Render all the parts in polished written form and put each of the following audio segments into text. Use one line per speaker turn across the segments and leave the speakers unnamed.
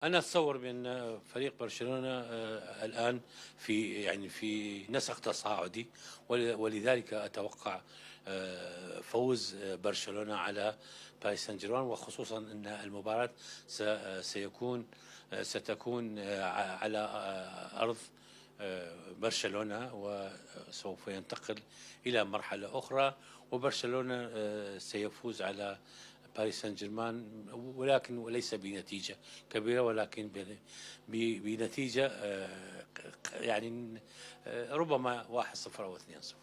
أنا أتصور بأن فريق برشلونة الآن في نسق تصاعدي، ولذلك أتوقع فوز برشلونة على باريس سان جيرمان، وخصوصا أن المباراة ستكون على أرض برشلونة، وسوف ينتقل إلى مرحلة أخرى، وبرشلونة سيفوز على باريس سان جيرمان، ولكن وليس بنتيجة كبيرة، ولكن بنتيجة ربما 1-0 أو 2-0.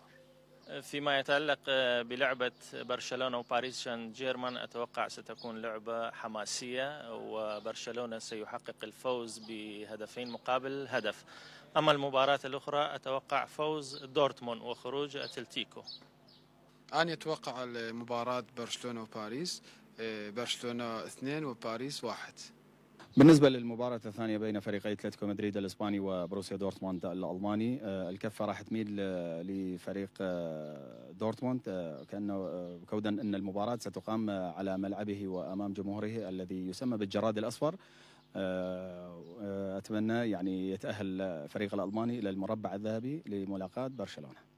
فيما يتعلق بلعبة برشلونة وباريس سان جيرمان، أتوقع ستكون لعبة حماسية، وبرشلونة سيحقق الفوز بهدفين مقابل هدف. أما المباراة الأخرى أتوقع فوز دورتموند وخروج أتلتيكو.
أنا أتوقع المباراة برشلونة وباريس، برشلونة 2 وباريس 1.
بالنسبة للمباراة الثانية بين فريقي اتلتيكو مدريد الإسباني وبروسيا دورتموند الألماني، الكفة راح تميل لفريق دورتموند، كودا أن المباراة ستقام على ملعبه وأمام جمهوره الذي يسمى بالجراد الأصفر. أتمنى يتأهل الفريق الألماني إلى المربع الذهبي لملاقاة برشلونة.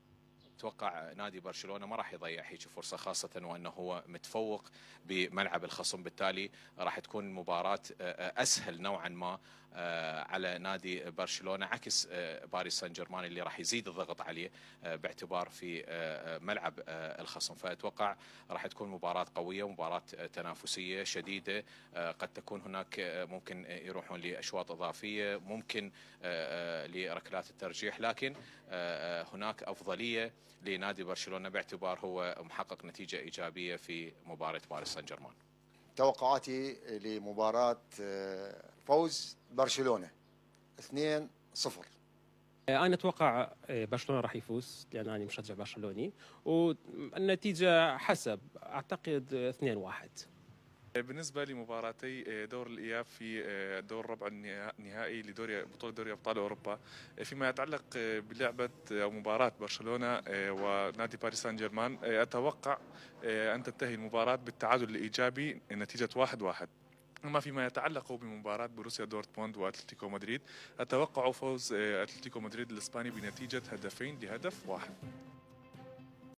أتوقع نادي برشلونة ما راح يضيع هيك فرصة، خاصة وأنه هو متفوق بملعب الخصم، بالتالي راح تكون المباراة أسهل نوعا ما على نادي برشلونة، عكس باريس سان جيرمان اللي راح يزيد الضغط عليه باعتبار في ملعب الخصم. فأتوقع راح تكون مباراة قوية، مباراة تنافسية شديدة، قد تكون هناك ممكن يروحون لأشواط إضافية، ممكن لركلات الترجيح، لكن هناك أفضلية لنادي برشلونة باعتبار هو محقق نتيجة إيجابية في مباراة باريس سان جيرمان.
توقعاتي لمباراة فوز برشلونة 2-0.
أنا أتوقع برشلونة راح يفوز، لأن أنا مشجع برشلوني، والنتيجة حسب أعتقد 2-1.
بالنسبة لمباراتي دور الإياب في دور ربع النهائي بطولة دوري أبطال أوروبا، فيما يتعلق بلعبة أو مباراة برشلونة ونادي باريس سان جيرمان، أتوقع أن تنتهي المباراة بالتعادل الإيجابي نتيجة 1-1. أما فيما يتعلق بمباراة بروسيا دورتموند وأتلتيكو مدريد، أتوقع فوز أتلتيكو مدريد الإسباني بنتيجة 2-1.